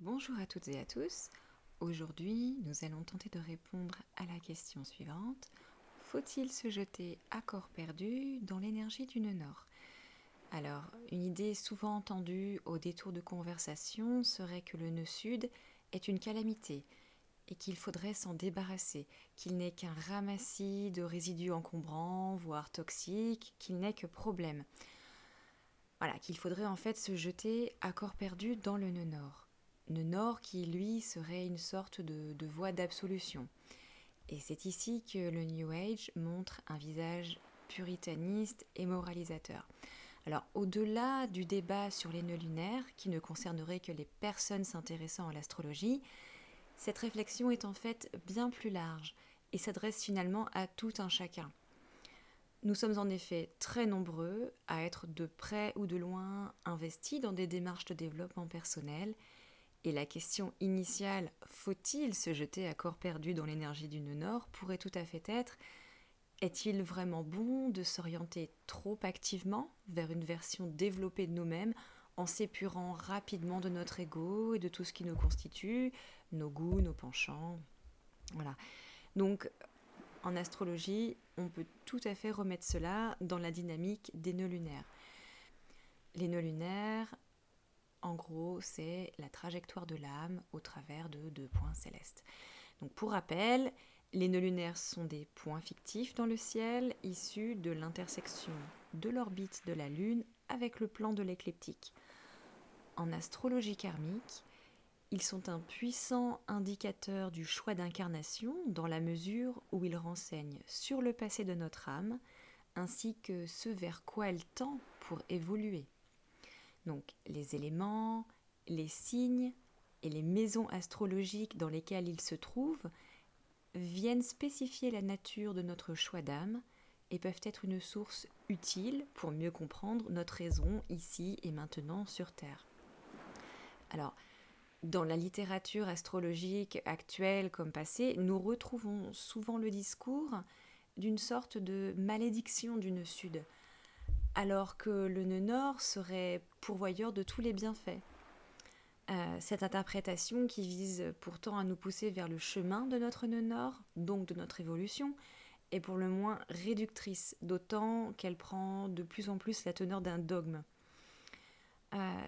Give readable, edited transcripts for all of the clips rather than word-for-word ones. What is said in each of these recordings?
Bonjour à toutes et à tous. Aujourd'hui, nous allons tenter de répondre à la question suivante. Faut-il se jeter à corps perdu dans l'énergie du nœud nord? Alors, une idée souvent entendue au détour de conversation serait que le nœud sud est une calamité et qu'il faudrait s'en débarrasser, qu'il n'est qu'un ramassis de résidus encombrants, voire toxiques, qu'il n'est que problème. Voilà, qu'il faudrait en fait se jeter à corps perdu dans le nœud nord. Nœud nord qui, lui, serait une sorte de voie d'absolution. Et c'est ici que le New Age montre un visage puritaniste et moralisateur. Alors, au-delà du débat sur les nœuds lunaires, qui ne concernerait que les personnes s'intéressant à l'astrologie, cette réflexion est en fait bien plus large et s'adresse finalement à tout un chacun. Nous sommes en effet très nombreux à être de près ou de loin investis dans des démarches de développement personnel. Et la question initiale, faut-il se jeter à corps perdu dans l'énergie du nœud nord, pourrait tout à fait être, est-il vraiment bon de s'orienter trop activement vers une version développée de nous-mêmes en s'épurant rapidement de notre ego et de tout ce qui nous constitue, nos goûts, nos penchants? Voilà. Donc, en astrologie, on peut tout à fait remettre cela dans la dynamique des nœuds lunaires. Les nœuds lunaires, en gros, c'est la trajectoire de l'âme au travers de deux points célestes. Donc, pour rappel, les nœuds lunaires sont des points fictifs dans le ciel issus de l'intersection de l'orbite de la Lune avec le plan de l'écliptique. En astrologie karmique, ils sont un puissant indicateur du choix d'incarnation dans la mesure où ils renseignent sur le passé de notre âme ainsi que ce vers quoi elle tend pour évoluer. Donc les éléments, les signes et les maisons astrologiques dans lesquelles ils se trouvent viennent spécifier la nature de notre choix d'âme et peuvent être une source utile pour mieux comprendre notre raison ici et maintenant sur Terre. Alors, dans la littérature astrologique actuelle comme passée, nous retrouvons souvent le discours d'une sorte de malédiction du nœud sud, alors que le nœud nord serait pourvoyeur de tous les bienfaits. Cette interprétation qui vise pourtant à nous pousser vers le chemin de notre nœud nord, donc de notre évolution, est pour le moins réductrice, d'autant qu'elle prend de plus en plus la teneur d'un dogme.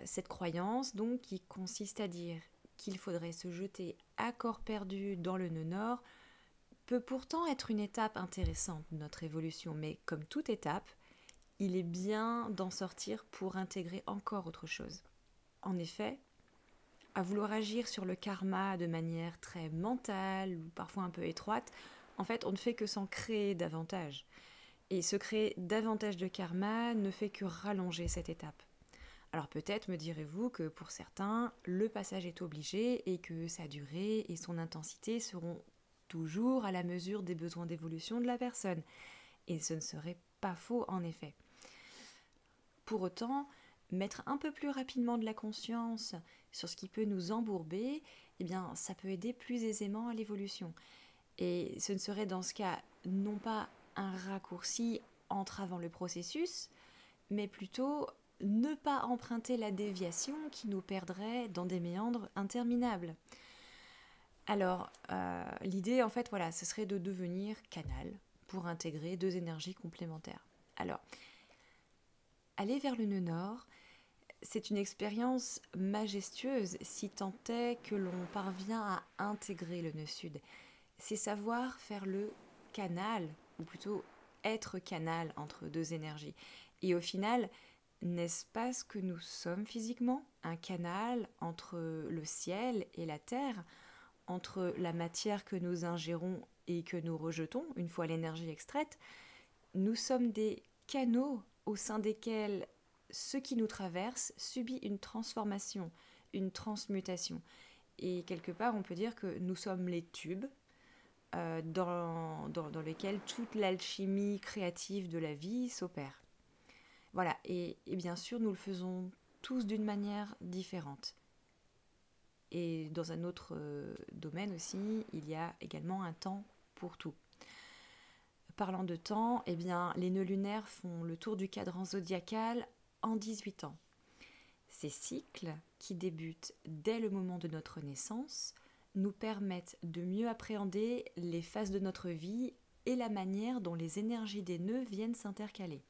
Cette croyance, donc, qui consiste à dire qu'il faudrait se jeter à corps perdu dans le nœud nord, peut pourtant être une étape intéressante de notre évolution, mais comme toute étape, il est bien d'en sortir pour intégrer encore autre chose. En effet, à vouloir agir sur le karma de manière très mentale ou parfois un peu étroite, en fait, on ne fait que s'en créer davantage. Et se créer davantage de karma ne fait que rallonger cette étape. Alors peut-être me direz-vous que pour certains, le passage est obligé et que sa durée et son intensité seront toujours à la mesure des besoins d'évolution de la personne. Et ce ne serait pas faux en effet. Pour autant, mettre un peu plus rapidement de la conscience sur ce qui peut nous embourber, eh bien, ça peut aider plus aisément à l'évolution. Et ce ne serait dans ce cas non pas un raccourci entravant le processus, mais plutôt ne pas emprunter la déviation qui nous perdrait dans des méandres interminables. Alors, l'idée, en fait, voilà, ce serait de devenir canal pour intégrer deux énergies complémentaires. Alors, aller vers le nœud nord, c'est une expérience majestueuse si tant est que l'on parvient à intégrer le nœud sud. C'est savoir faire le canal, ou plutôt être canal entre deux énergies. Et au final, n'est-ce pas ce que nous sommes physiquement? Un canal entre le ciel et la terre, entre la matière que nous ingérons et que nous rejetons une fois l'énergie extraite. Nous sommes des canaux au sein desquels ce qui nous traverse subit une transformation, une transmutation. Et quelque part, on peut dire que nous sommes les tubes dans lesquels toute l'alchimie créative de la vie s'opère. Voilà, et bien sûr, nous le faisons tous d'une manière différente. Et dans un autre domaine aussi, il y a également un temps pour tout. Parlant de temps, eh bien, les nœuds lunaires font le tour du cadran zodiacal en 18 ans. Ces cycles, qui débutent dès le moment de notre naissance nous permettent de mieux appréhender les phases de notre vie et la manière dont les énergies des nœuds viennent s'intercaler.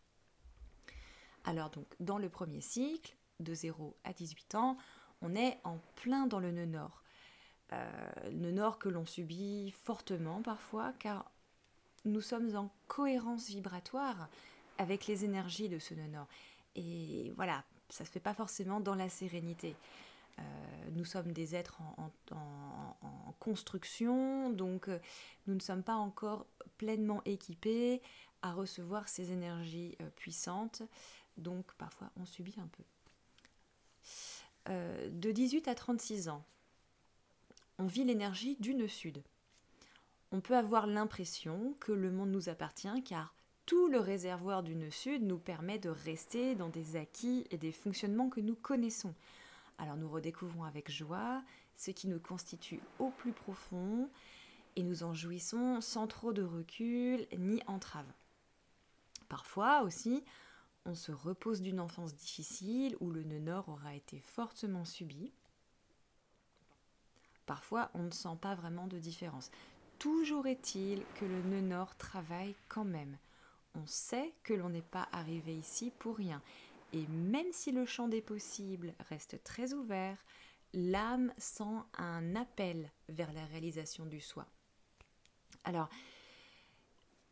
Alors donc, dans le premier cycle, de 0 à 18 ans, on est en plein dans le nœud nord. Nœud nord que l'on subit fortement parfois, car nous sommes en cohérence vibratoire avec les énergies de ce nœud nord. Et voilà, ça ne se fait pas forcément dans la sérénité. Nous sommes des êtres en construction, donc nous ne sommes pas encore pleinement équipés à recevoir ces énergies puissantes, donc parfois on subit un peu. De 18 à 36 ans, on vit l'énergie du nœud sud. On peut avoir l'impression que le monde nous appartient car tout le réservoir du nœud sud nous permet de rester dans des acquis et des fonctionnements que nous connaissons. Alors nous redécouvrons avec joie ce qui nous constitue au plus profond et nous en jouissons sans trop de recul ni entrave. Parfois aussi, on se repose d'une enfance difficile où le nœud nord aura été fortement subi. Parfois, on ne sent pas vraiment de différence. Toujours est-il que le nœud nord travaille quand même. On sait que l'on n'est pas arrivé ici pour rien. Et même si le champ des possibles reste très ouvert, l'âme sent un appel vers la réalisation du soi. Alors,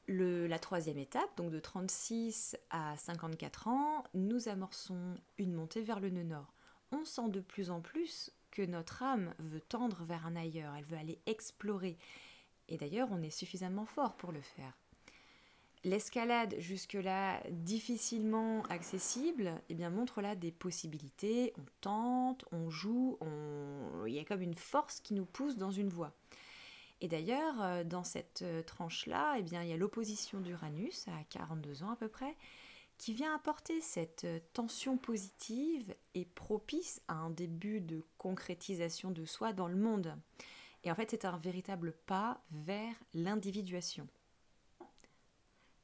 la troisième étape, donc de 36 à 54 ans, nous amorçons une montée vers le nœud nord. On sent de plus en plus que notre âme veut tendre vers un ailleurs, elle veut aller explorer. Et d'ailleurs, on est suffisamment fort pour le faire. L'escalade jusque-là difficilement accessible montre là des possibilités, on tente, on joue, il y a comme une force qui nous pousse dans une voie. Et d'ailleurs, dans cette tranche-là, il y a l'opposition d'Uranus à 42 ans à peu près, qui vient apporter cette tension positive et propice à un début de concrétisation de soi dans le monde. Et en fait, c'est un véritable pas vers l'individuation.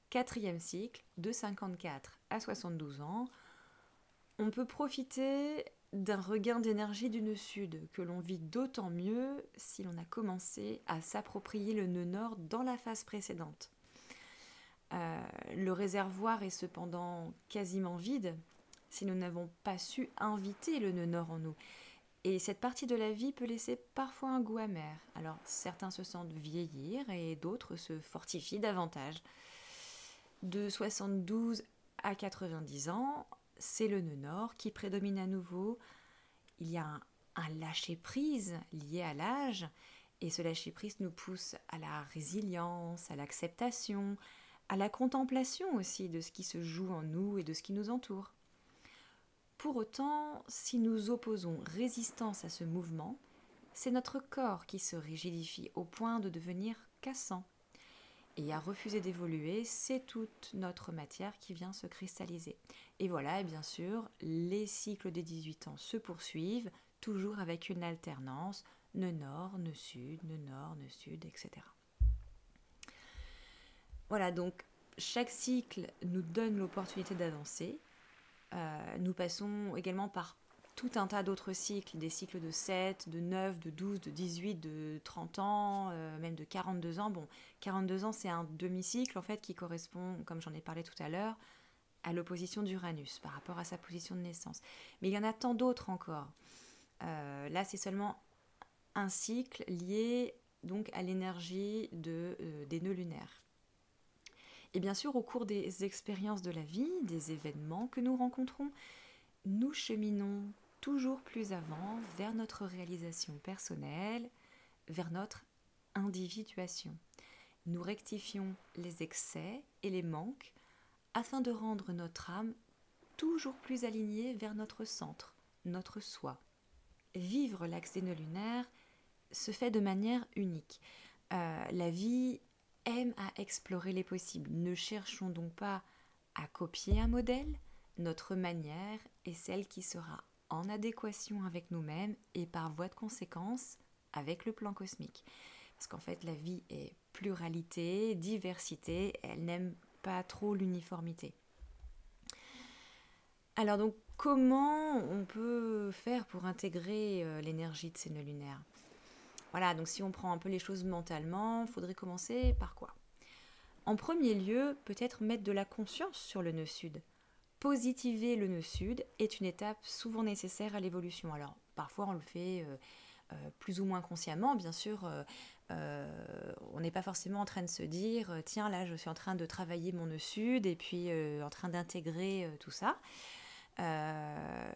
Quatrième cycle, de 54 à 72 ans, on peut profiter d'un regain d'énergie du nœud sud, que l'on vit d'autant mieux si l'on a commencé à s'approprier le nœud nord dans la phase précédente. Le réservoir est cependant quasiment vide si nous n'avons pas su inviter le nœud nord en nous. Et cette partie de la vie peut laisser parfois un goût amer. Alors certains se sentent vieillir et d'autres se fortifient davantage. De 72 à 90 ans, c'est le nœud nord qui prédomine à nouveau. Il y a un lâcher-prise lié à l'âge, et ce lâcher-prise nous pousse à la résilience, à l'acceptation, à la contemplation aussi de ce qui se joue en nous et de ce qui nous entoure. Pour autant, si nous opposons résistance à ce mouvement, c'est notre corps qui se rigidifie au point de devenir cassant. Et à refuser d'évoluer, c'est toute notre matière qui vient se cristalliser. Et voilà, et bien sûr, les cycles des 18 ans se poursuivent, toujours avec une alternance, nœud nord, nœud sud, nœud nord, nœud sud, etc. Voilà, donc chaque cycle nous donne l'opportunité d'avancer. Nous passons également par tout un tas d'autres cycles, des cycles de 7, de 9, de 12, de 18, de 30 ans, même de 42 ans. Bon, 42 ans, c'est un demi-cycle en fait qui correspond, comme j'en ai parlé tout à l'heure, à l'opposition d'Uranus par rapport à sa position de naissance. Mais il y en a tant d'autres encore. Là, c'est seulement un cycle lié donc à l'énergie des nœuds lunaires. Et bien sûr, au cours des expériences de la vie, des événements que nous rencontrons, nous cheminons toujours plus avant vers notre réalisation personnelle, vers notre individuation. Nous rectifions les excès et les manques afin de rendre notre âme toujours plus alignée vers notre centre, notre soi. Vivre l'axe des nœuds lunaires se fait de manière unique. La vie aime à explorer les possibles. Ne cherchons donc pas à copier un modèle. Notre manière est celle qui sera en adéquation avec nous-mêmes et par voie de conséquence avec le plan cosmique. Parce qu'en fait, la vie est pluralité, diversité, elle n'aime pas trop l'uniformité. Alors donc, comment on peut faire pour intégrer l'énergie de ces nœuds lunaires? Voilà, donc si on prend un peu les choses mentalement, il faudrait commencer par quoi? En premier lieu, peut-être mettre de la conscience sur le nœud sud. Positiver le nœud sud est une étape souvent nécessaire à l'évolution. Alors, parfois on le fait plus ou moins consciemment, bien sûr. On n'est pas forcément en train de se dire tiens, là je suis en train de travailler mon nœud sud et puis en train d'intégrer tout ça.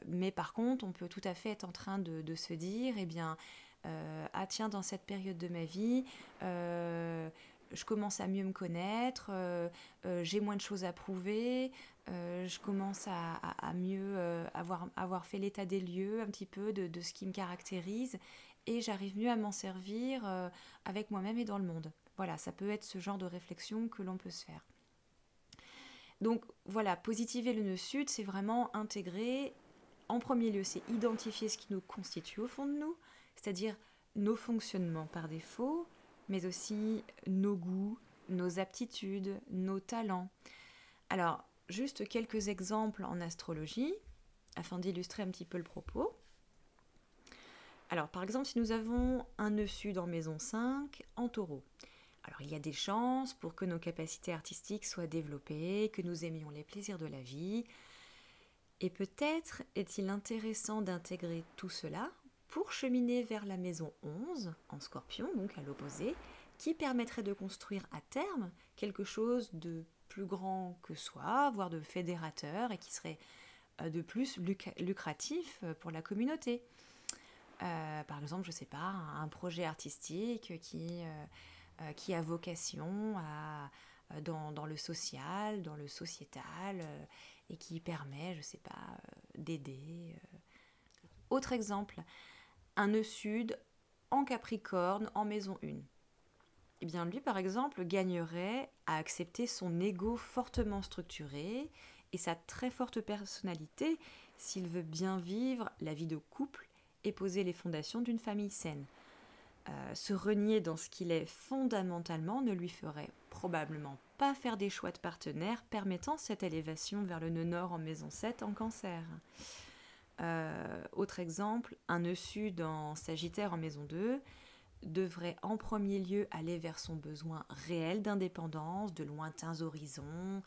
Mais par contre, on peut tout à fait être en train de se dire eh bien, ah tiens, dans cette période de ma vie, je commence à mieux me connaître, j'ai moins de choses à prouver, je commence à mieux avoir fait l'état des lieux un petit peu de ce qui me caractérise et j'arrive mieux à m'en servir avec moi-même et dans le monde. Voilà, ça peut être ce genre de réflexion que l'on peut se faire. Donc voilà, positiver le nœud sud, c'est vraiment intégrer, en premier lieu, c'est identifier ce qui nous constitue au fond de nous, c'est-à-dire nos fonctionnements par défaut, mais aussi nos goûts, nos aptitudes, nos talents. Alors, juste quelques exemples en astrologie, afin d'illustrer un petit peu le propos. Alors, par exemple, si nous avons un nœud sud en maison 5, en taureau, alors il y a des chances pour que nos capacités artistiques soient développées, que nous aimions les plaisirs de la vie. Et peut-être est-il intéressant d'intégrer tout cela pour cheminer vers la maison 11, en scorpion, donc à l'opposé, qui permettrait de construire à terme quelque chose de plus grand que soi, voire de fédérateur, et qui serait de plus lucratif pour la communauté. Par exemple, je ne sais pas, un projet artistique qui a vocation dans le social, dans le sociétal, et qui permet, je ne sais pas, d'aider. Autre exemple, un nœud sud en Capricorne en maison 1. Eh bien, lui, par exemple, gagnerait à accepter son ego fortement structuré et sa très forte personnalité s'il veut bien vivre la vie de couple et poser les fondations d'une famille saine. Se renier dans ce qu'il est fondamentalement ne lui ferait probablement pas faire des choix de partenaires permettant cette élévation vers le nœud nord en maison 7 en cancer. Autre exemple, un nœud sud en Sagittaire en maison 2 devrait en premier lieu aller vers son besoin réel d'indépendance, de lointains horizons,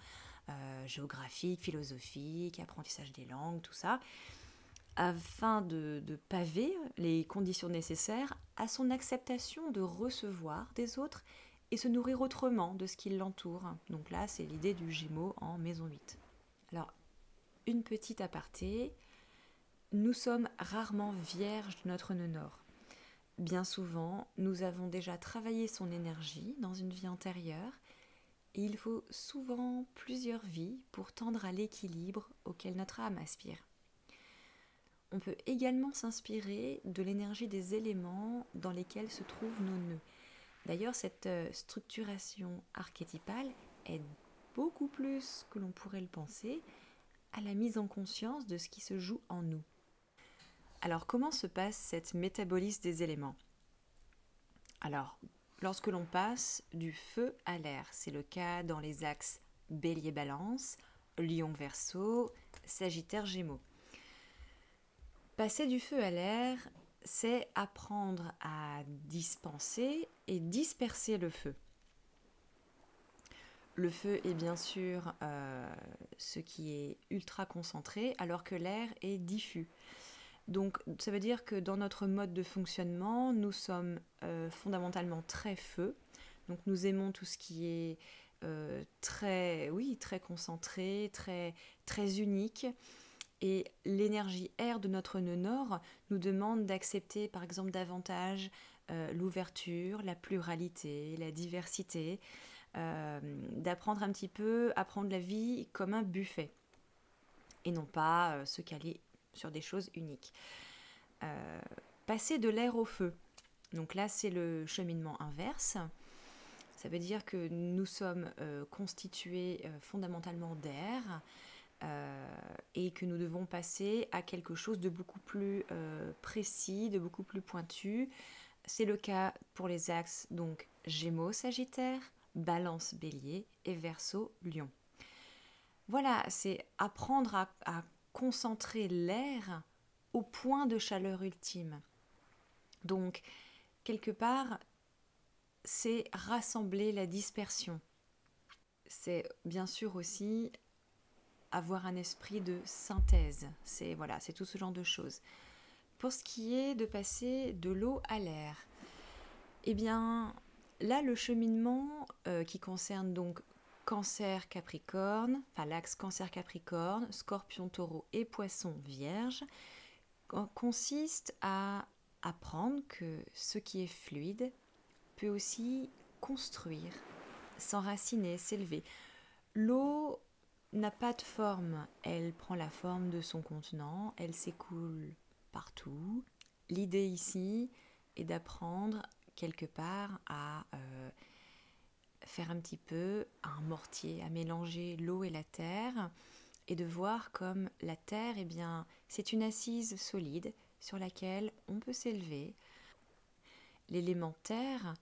géographiques, philosophiques, apprentissage des langues, tout ça, afin de paver les conditions nécessaires à son acceptation de recevoir des autres et se nourrir autrement de ce qui l'entoure. Donc là, c'est l'idée du Gémeaux en maison 8. Alors, une petite aparté, nous sommes rarement vierges de notre nœud nord. Bien souvent, nous avons déjà travaillé son énergie dans une vie antérieure et il faut souvent plusieurs vies pour tendre à l'équilibre auquel notre âme aspire. On peut également s'inspirer de l'énergie des éléments dans lesquels se trouvent nos nœuds. D'ailleurs, cette structuration archétypale aide beaucoup plus que l'on pourrait le penser à la mise en conscience de ce qui se joue en nous. Alors, comment se passe cette métabolisme des éléments? Alors, lorsque l'on passe du feu à l'air, c'est le cas dans les axes Bélier-Balance, Lion-Verseau, Sagittaire-Gémeaux. Passer du feu à l'air, c'est apprendre à dispenser et disperser le feu. Le feu est bien sûr ce qui est ultra concentré, alors que l'air est diffus. Donc ça veut dire que dans notre mode de fonctionnement, nous sommes fondamentalement très feu. Donc nous aimons tout ce qui est très concentré, très unique. Et l'énergie air de notre nœud nord nous demande d'accepter par exemple davantage l'ouverture, la pluralité, la diversité, d'apprendre un petit peu à prendre la vie comme un buffet et non pas se caler sur des choses uniques. Passer de l'air au feu, donc là c'est le cheminement inverse. Ça veut dire que nous sommes constitués fondamentalement d'air, et que nous devons passer à quelque chose de beaucoup plus précis, de beaucoup plus pointu. C'est le cas pour les axes donc Gémeaux, Sagittaire, Balance, Bélier et Verseau, Lion. Voilà, c'est apprendre à concentrer l'air au point de chaleur ultime. Donc, quelque part, c'est rassembler la dispersion. C'est bien sûr aussi avoir un esprit de synthèse. C'est tout ce genre de choses. Pour ce qui est de passer de l'eau à l'air, eh bien, là, le cheminement qui concerne donc Cancer-Capricorne, enfin l'axe Cancer-Capricorne, Scorpion-Taureau et Poisson-Vierge, consiste à apprendre que ce qui est fluide peut aussi construire, s'enraciner, s'élever. L'eau n'a pas de forme, elle prend la forme de son contenant, elle s'écoule partout. L'idée ici est d'apprendre quelque part à faire un petit peu un mortier, à mélanger l'eau et la terre et de voir comme la terre, eh bien, c'est une assise solide sur laquelle on peut s'élever. L'élément terre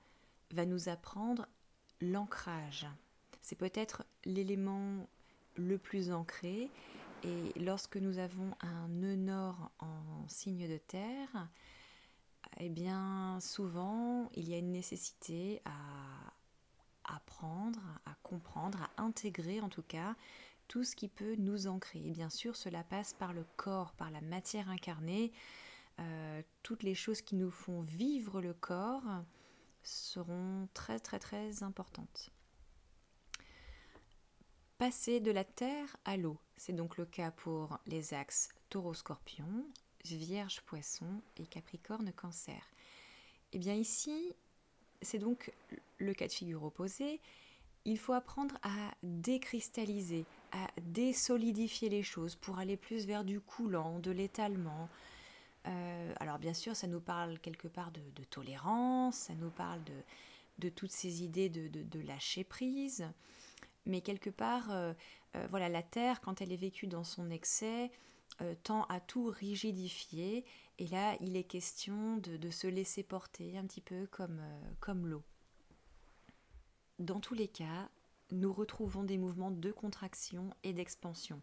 va nous apprendre l'ancrage. C'est peut-être l'élément le plus ancré et lorsque nous avons un nœud nord en signe de terre, eh bien souvent il y a une nécessité à apprendre, à comprendre, à intégrer en tout cas tout ce qui peut nous ancrer. Et bien sûr cela passe par le corps, par la matière incarnée. Toutes les choses qui nous font vivre le corps seront très très très importantes. Passer de la terre à l'eau, c'est donc le cas pour les axes Taureau-Scorpion, Vierge-Poisson et Capricorne-Cancer. Et bien ici, c'est donc le cas de figure opposé. Il faut apprendre à décristalliser, à désolidifier les choses pour aller plus vers du coulant, de l'étalement. Alors bien sûr, ça nous parle quelque part de tolérance, ça nous parle de toutes ces idées de lâcher prise. Mais quelque part, la terre, quand elle est vécue dans son excès, tend à tout rigidifier. Et là, il est question de se laisser porter un petit peu comme l'eau. Dans tous les cas, nous retrouvons des mouvements de contraction et d'expansion.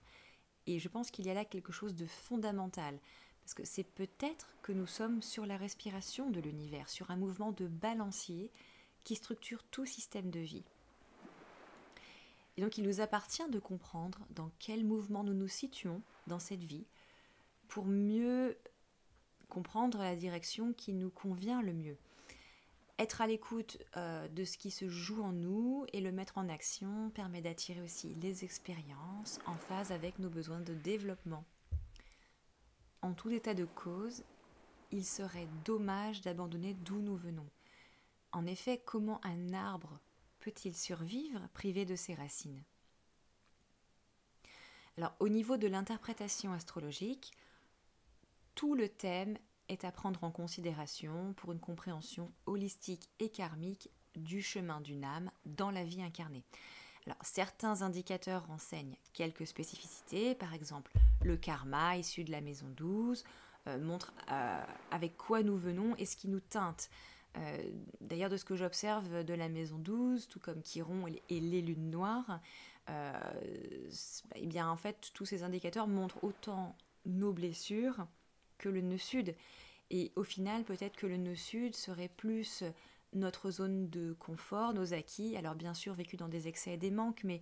Et je pense qu'il y a là quelque chose de fondamental. Parce que c'est peut-être que nous sommes sur la respiration de l'univers, sur un mouvement de balancier qui structure tout système de vie. Et donc il nous appartient de comprendre dans quel mouvement nous nous situons dans cette vie pour mieux comprendre la direction qui nous convient le mieux. Être à l'écoute de ce qui se joue en nous et le mettre en action permet d'attirer aussi les expériences en phase avec nos besoins de développement. En tout état de cause, il serait dommage d'abandonner d'où nous venons. En effet, comment un arbre peut-il survivre privé de ses racines ? Alors, au niveau de l'interprétation astrologique, tout le thème est à prendre en considération pour une compréhension holistique et karmique du chemin d'une âme dans la vie incarnée. Alors, certains indicateurs renseignent quelques spécificités, par exemple le karma issu de la maison 12 montre avec quoi nous venons et ce qui nous teinte. D'ailleurs, de ce que j'observe de la maison 12, tout comme Chiron et les lunes noires, eh bien, en fait, tous ces indicateurs montrent autant nos blessures que le nœud sud. Et au final, peut-être que le nœud sud serait plus notre zone de confort, nos acquis, alors bien sûr vécu dans des excès et des manques, mais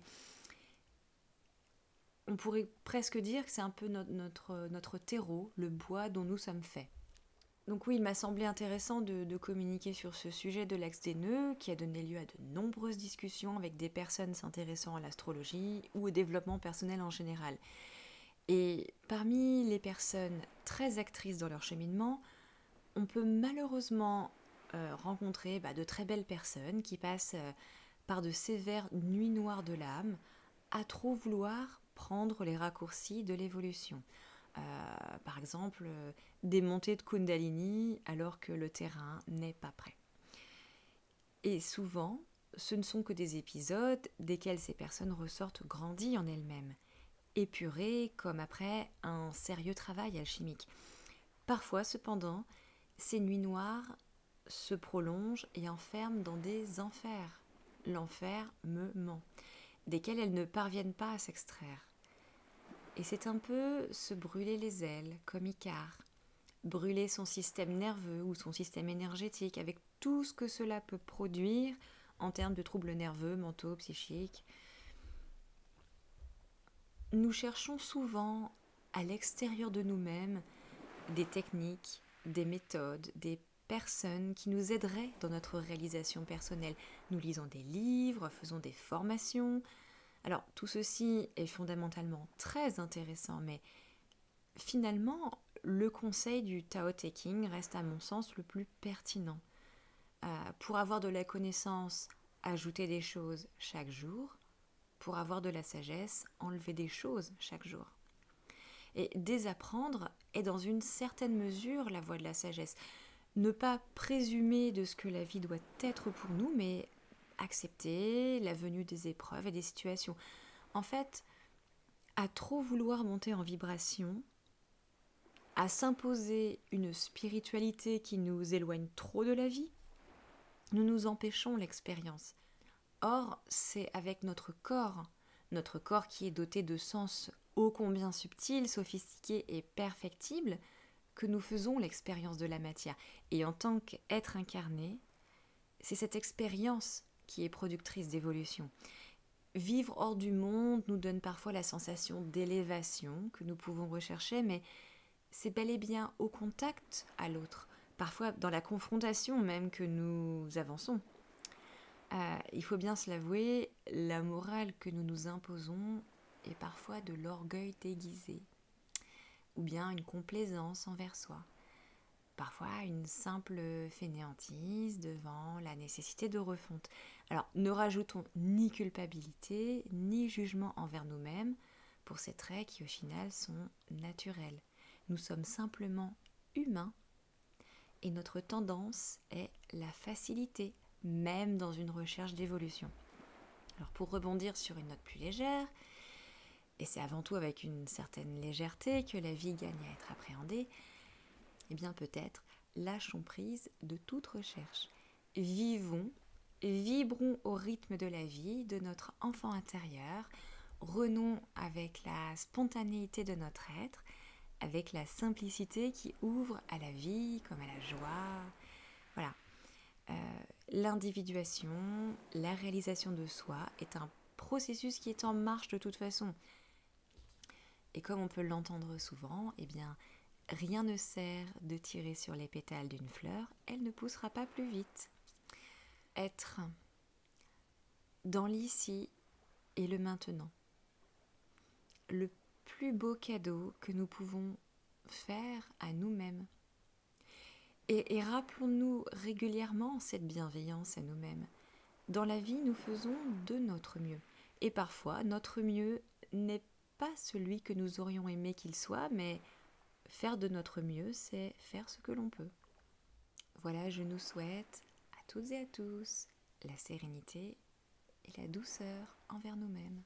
on pourrait presque dire que c'est un peu notre terreau, le bois dont nous sommes faits. Donc oui, il m'a semblé intéressant de communiquer sur ce sujet de l'axe des nœuds, qui a donné lieu à de nombreuses discussions avec des personnes s'intéressant à l'astrologie ou au développement personnel en général. Et parmi les personnes très actrices dans leur cheminement, on peut malheureusement rencontrer de très belles personnes qui passent par de sévères nuits noires de l'âme à trop vouloir prendre les raccourcis de l'évolution. Par exemple, des montées de Kundalini alors que le terrain n'est pas prêt. Et souvent, ce ne sont que des épisodes desquels ces personnes ressortent grandies en elles-mêmes, épurées comme après un sérieux travail alchimique. Parfois, cependant, ces nuits noires se prolongent et enferment dans des enfers. L'enfer me ment, desquels elles ne parviennent pas à s'extraire. Et c'est un peu se brûler les ailes, comme Icare, brûler son système nerveux ou son système énergétique avec tout ce que cela peut produire en termes de troubles nerveux, mentaux, psychiques. Nous cherchons souvent à l'extérieur de nous-mêmes des techniques, des méthodes, des personnes qui nous aideraient dans notre réalisation personnelle. Nous lisons des livres, faisons des formations. Alors tout ceci est fondamentalement très intéressant, mais finalement, le conseil du Tao Te Ching reste à mon sens le plus pertinent. Pour avoir de la connaissance, ajouter des choses chaque jour. Pour avoir de la sagesse, enlever des choses chaque jour. Et désapprendre est dans une certaine mesure la voie de la sagesse. Ne pas présumer de ce que la vie doit être pour nous, mais accepter la venue des épreuves et des situations. En fait, à trop vouloir monter en vibration, à s'imposer une spiritualité qui nous éloigne trop de la vie, nous nous empêchons l'expérience. Or, c'est avec notre corps qui est doté de sens ô combien subtils, sophistiqués et perfectibles, que nous faisons l'expérience de la matière. Et en tant qu'être incarné, c'est cette expérience qui est productrice d'évolution. Vivre hors du monde nous donne parfois la sensation d'élévation que nous pouvons rechercher, mais c'est bel et bien au contact à l'autre, parfois dans la confrontation même que nous avançons. Il faut bien se l'avouer, la morale que nous nous imposons est parfois de l'orgueil déguisé, ou bien une complaisance envers soi, parfois une simple fainéantise devant la nécessité de refonte. Alors ne rajoutons ni culpabilité, ni jugement envers nous-mêmes pour ces traits qui au final sont naturels. Nous sommes simplement humains et notre tendance est la facilité, même dans une recherche d'évolution. Alors pour rebondir sur une note plus légère, et c'est avant tout avec une certaine légèreté que la vie gagne à être appréhendée, eh bien peut-être lâchons prise de toute recherche. Vivons, vibrons au rythme de la vie, de notre enfant intérieur, renons avec la spontanéité de notre être, avec la simplicité qui ouvre à la vie comme à la joie. Voilà. L'individuation, la réalisation de soi est un processus qui est en marche de toute façon. Et comme on peut l'entendre souvent, eh bien, rien ne sert de tirer sur les pétales d'une fleur, elle ne poussera pas plus vite. Être dans l'ici et le maintenant. Le plus beau cadeau que nous pouvons faire à nous-mêmes. Et rappelons-nous régulièrement cette bienveillance à nous-mêmes. Dans la vie, nous faisons de notre mieux. Et parfois, notre mieux n'est pas celui que nous aurions aimé qu'il soit, mais faire de notre mieux, c'est faire ce que l'on peut. Voilà, je nous souhaite à toutes et à tous la sérénité et la douceur envers nous-mêmes.